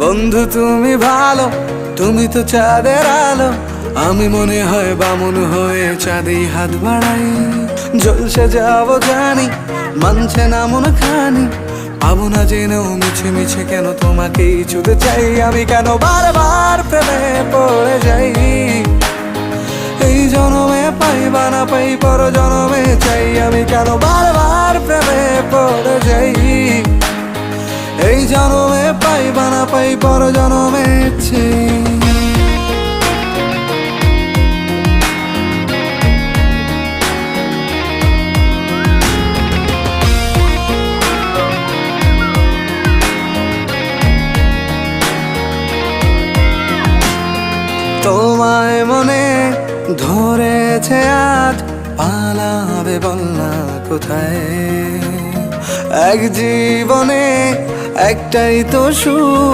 বন্ধু তুমি ভালো, তুমি তো চাঁদের আলো। আমি মনে হয় বামুন হয়ে চাঁদেই হাত বাড়াই। জলসে যাবো জানি, মানছে না মন খানি। পাবো না জেনেও মিছে মিছে কেন তোমাকেই ছুতে চাই। আমি কেন বারবার প্রেমে পড়ে যাই। এই জনমে পাই বা না পাই, পর জনমে চাই। আমি কেন বারবার প্রেমে পড়ে যাই। এই জনমে পাই বা না পাই, পর জনমে চাই। তোমায় মনে ধরেছে আজ, পালাবে বল না কোথায়। এক জীবনে একটাই তো সুখ।